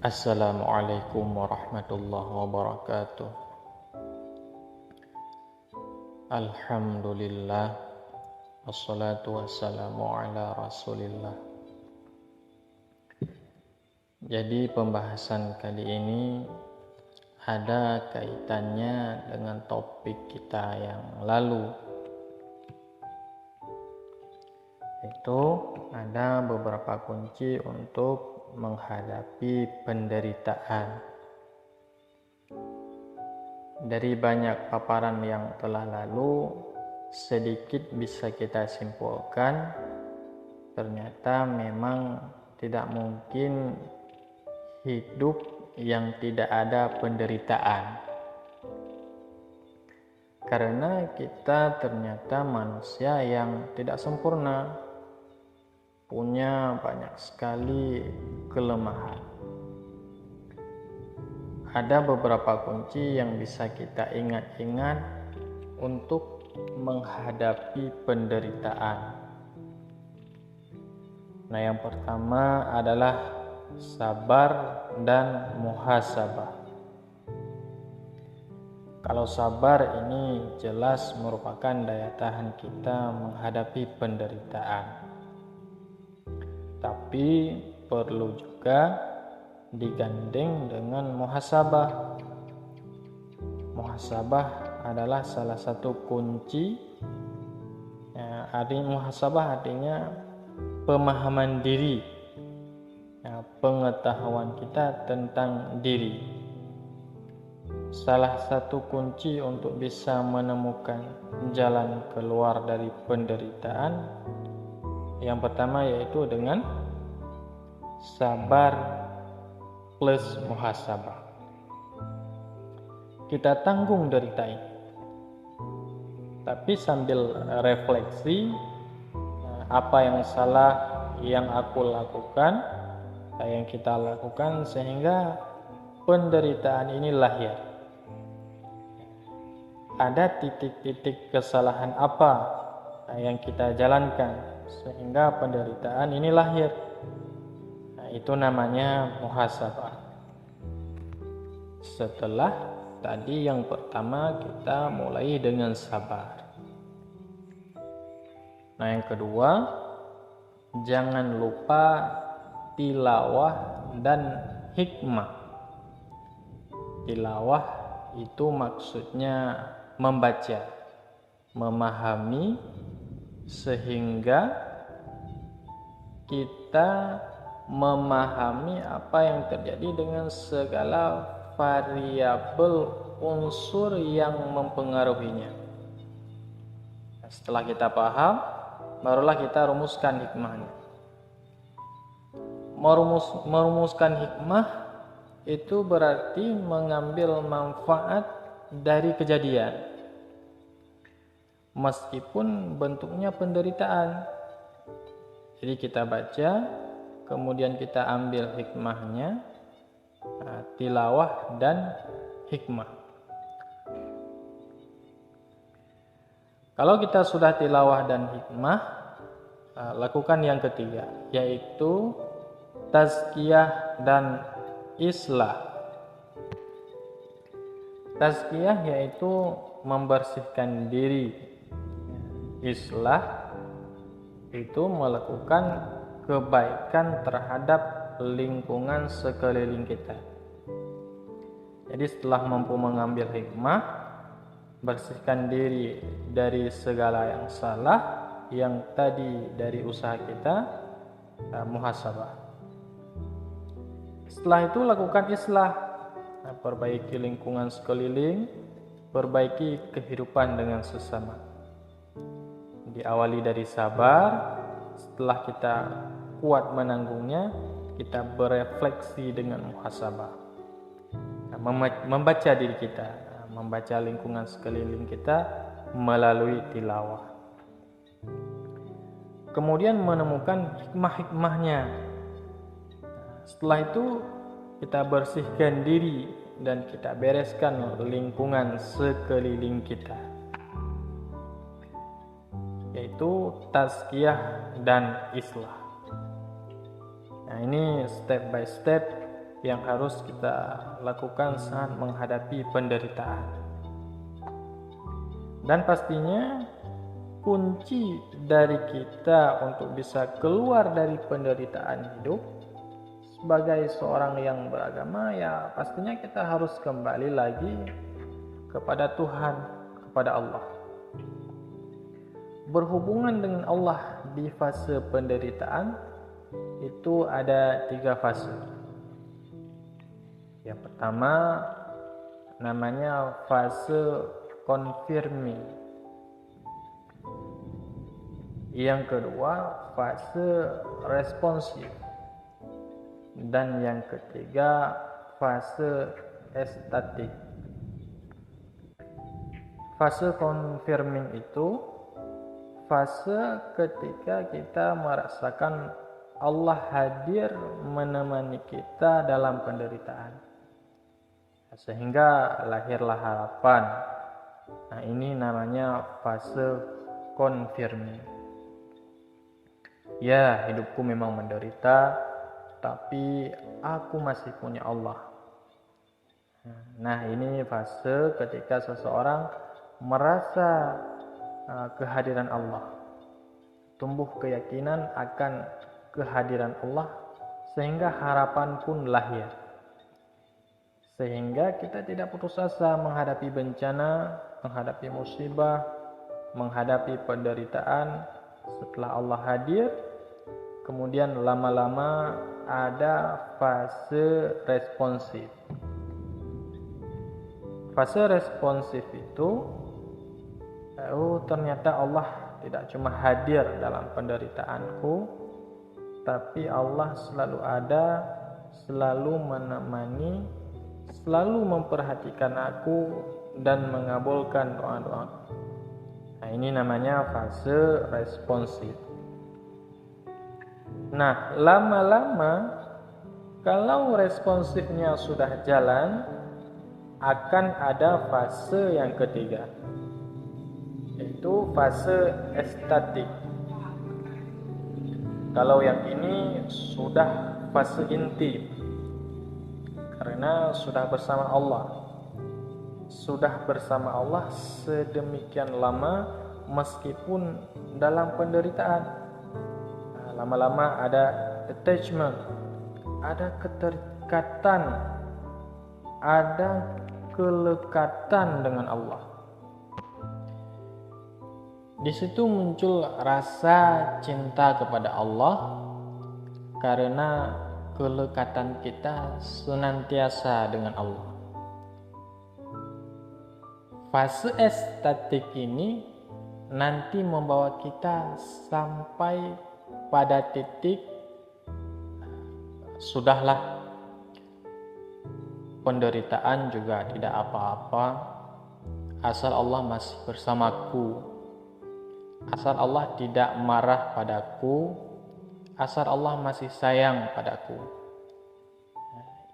Assalamualaikum warahmatullahi wabarakatuh. Alhamdulillah, wassalatu wassalamu ala rasulillah. Jadi pembahasan kali ini ada kaitannya dengan topik kita yang lalu. Itu ada beberapa kunci untuk menghadapi penderitaan. Dari banyak paparan yang telah lalu, sedikit bisa kita simpulkan ternyata memang tidak mungkin hidup yang tidak ada penderitaan. Karena kita ternyata manusia yang tidak sempurna, punya banyak sekali kelemahan. Ada beberapa kunci yang bisa kita ingat-ingat untuk menghadapi penderitaan. Nah, yang pertama adalah sabar dan muhasabah. Kalau sabar ini jelas merupakan daya tahan kita menghadapi penderitaan. Tapi perlu juga digandeng dengan muhasabah. Muhasabah adalah salah satu kunci. Muhasabah artinya pemahaman diri, pengetahuan kita tentang diri. Salah satu kunci untuk bisa menemukan jalan keluar dari penderitaan yang pertama yaitu dengan sabar plus muhasabah. Kita tanggung derita ini, tapi sambil refleksi apa yang salah yang aku lakukan, yang kita lakukan sehingga penderitaan ini lahir. Ada titik-titik kesalahan apa yang kita jalankan sehingga penderitaan ini lahir. Itu namanya muhasabah. Setelah tadi yang pertama kita mulai dengan sabar. Nah, yang kedua, jangan lupa tilawah dan hikmah. Tilawah itu maksudnya membaca, memahami, sehingga kita memahami apa yang terjadi dengan segala variabel unsur yang mempengaruhinya. Setelah kita paham, barulah kita rumuskan hikmahnya. Merumuskan hikmah itu berarti mengambil manfaat dari kejadian, meskipun bentuknya penderitaan. Jadi kita baca, kemudian kita ambil hikmahnya, tilawah dan hikmah. Kalau kita sudah tilawah dan hikmah, lakukan yang ketiga, yaitu tazkiyah dan islah. Tazkiyah yaitu membersihkan diri. Islah itu melakukan kebaikan terhadap lingkungan sekeliling kita. Jadi setelah mampu mengambil hikmah, bersihkan diri dari segala yang salah, yang tadi dari usaha kita, muhasabah. Setelah itu lakukan islah, perbaiki lingkungan sekeliling, perbaiki kehidupan dengan sesama. Diawali dari sabar. Setelah kita kuat menanggungnya, kita berefleksi dengan muhasabah, membaca diri kita, membaca lingkungan sekeliling kita melalui tilawah. Kemudian menemukan hikmah-hikmahnya. Setelah itu kita bersihkan diri dan kita bereskan lingkungan sekeliling kita, yaitu tazkiyah dan islah. Nah, ini step by step yang harus kita lakukan saat menghadapi penderitaan. Dan pastinya kunci dari kita untuk bisa keluar dari penderitaan hidup sebagai seorang yang beragama, ya pastinya kita harus kembali lagi kepada Tuhan, kepada Allah. Berhubungan dengan Allah di fase penderitaan itu ada 3 fase. Yang pertama namanya fase confirming. Yang kedua fase responsif. Dan yang ketiga fase estatik. Fase confirming itu fase ketika kita merasakan Allah hadir menemani kita dalam penderitaan, sehingga lahirlah harapan. Nah, ini namanya fase confirming. Ya, hidupku memang menderita, tapi aku masih punya Allah. Nah, ini fase ketika seseorang merasa kehadiran Allah, tumbuh keyakinan akan kehadiran Allah, sehingga harapan pun lahir, sehingga kita tidak putus asa menghadapi bencana, menghadapi musibah, menghadapi penderitaan. Setelah Allah hadir, kemudian lama-lama ada fase responsif. Fase responsif itu, ternyata Allah tidak cuma hadir dalam penderitaanku, tapi Allah selalu ada, selalu menemani, selalu memperhatikan aku dan mengabulkan doa-doaku. Nah, ini namanya fase responsif. Nah, lama-lama kalau responsifnya sudah jalan, akan ada fase yang ketiga, yaitu fase estatik. Kalau yang ini sudah fase inti, karena sudah bersama Allah. Sudah bersama Allah sedemikian lama meskipun dalam penderitaan. Nah, lama-lama ada attachment, ada keterikatan, ada kelekatan dengan Allah. Di situ muncul rasa cinta kepada Allah karena kelekatan kita senantiasa dengan Allah. Fase estatik ini nanti membawa kita sampai pada titik sudahlah, penderitaan juga tidak apa-apa, asal Allah masih bersamaku, asal Allah tidak marah padaku, asal Allah masih sayang padaku.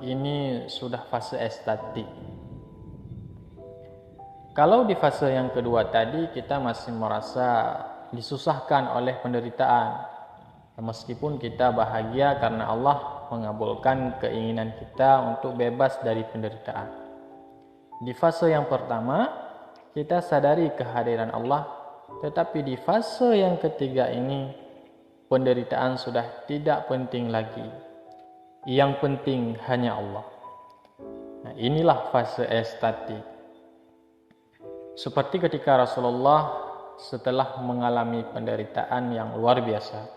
Ini sudah fase estatik. Kalau di fase yang kedua tadi kita masih merasa disusahkan oleh penderitaan, meskipun kita bahagia karena Allah mengabulkan keinginan kita untuk bebas dari penderitaan. Di fase yang pertama kita sadari kehadiran Allah, tetapi di fase yang ketiga ini penderitaan sudah tidak penting lagi. Yang penting hanya Allah. Nah, inilah fase estatik. Seperti ketika Rasulullah setelah mengalami penderitaan yang luar biasa,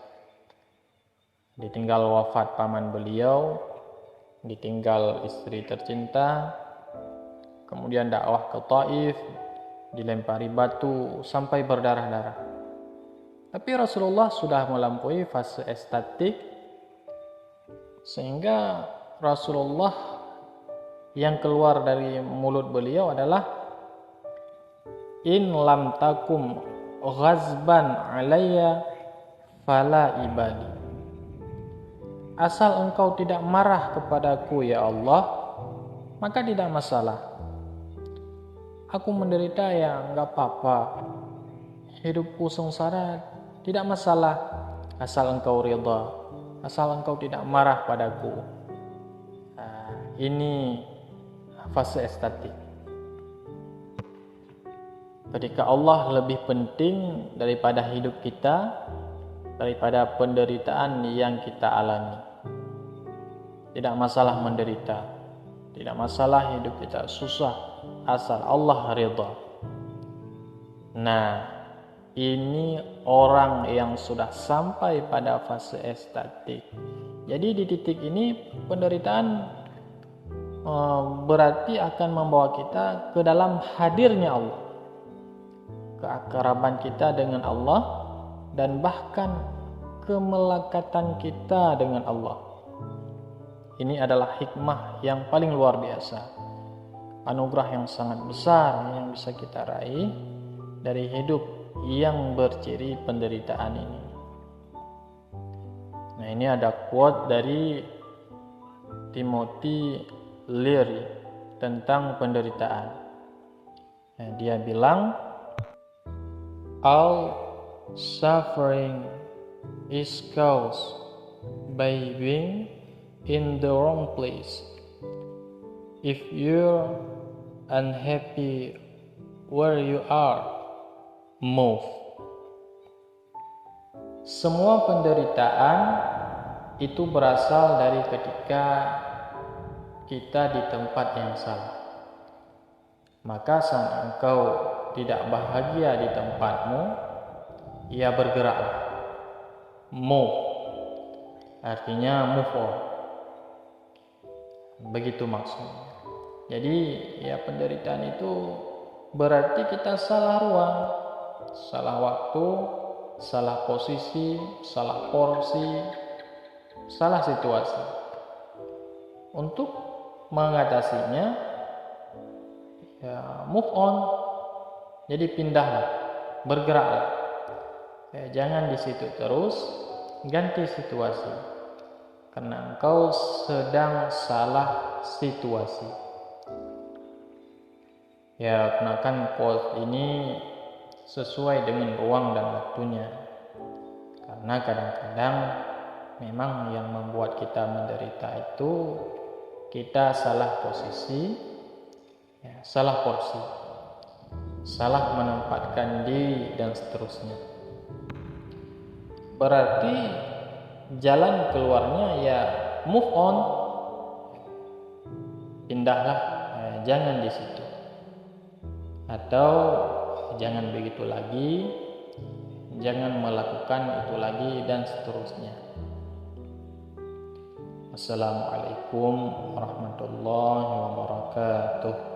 ditinggal wafat paman beliau, ditinggal istri tercinta, kemudian dakwah ke Taif, dilempari batu sampai berdarah-darah. Tapi Rasulullah sudah melampaui fase estatik, sehingga Rasulullah yang keluar dari mulut beliau adalah in lam takum ghazban alayya fala ibadi. Asal engkau tidak marah kepadaku ya Allah, maka tidak masalah. Aku menderita ya enggak apa-apa. Hidupku sengsara tidak masalah, asal engkau ridha, asal engkau tidak marah padaku. ini fase estatik. Ketika Allah lebih penting daripada hidup kita, daripada penderitaan yang kita alami. Tidak masalah menderita, tidak masalah hidup kita susah, asal Allah ridha. Nah, ini orang yang sudah sampai pada fase estatik. Jadi di titik ini penderitaan berarti akan membawa kita ke dalam hadirnya Allah, keakraban kita dengan Allah, dan bahkan kemelekatan kita dengan Allah. Ini adalah hikmah yang paling luar biasa, anugerah yang sangat besar yang bisa kita raih dari hidup yang berciri penderitaan ini. Nah, ini ada quote dari Timothy Leary tentang penderitaan. Nah, dia bilang, all suffering is caused by being in the wrong place. If you're unhappy where you are, move. Semua penderitaan itu berasal dari ketika kita di tempat yang salah. Maka saat engkau tidak bahagia di tempatmu, ya bergeraklah. Move. Artinya move on. Begitu maksudnya. Jadi ya penderitaan itu berarti kita salah ruang, salah waktu, salah posisi, salah porsi, salah situasi. Untuk mengatasinya, ya move on. Jadi pindahlah, bergeraklah. Ya, jangan di situ terus, ganti situasi. Karena engkau sedang salah situasi. Ya, kenakan quote ini sesuai dengan ruang dan waktunya. Karena kadang-kadang memang yang membuat kita menderita itu kita salah posisi, ya, salah porsi, salah menempatkan diri, dan seterusnya. Berarti jalan keluarnya ya move on, pindahlah, jangan di situ, atau jangan begitu lagi, jangan melakukan itu lagi, dan seterusnya. Assalamualaikum warahmatullahi wabarakatuh.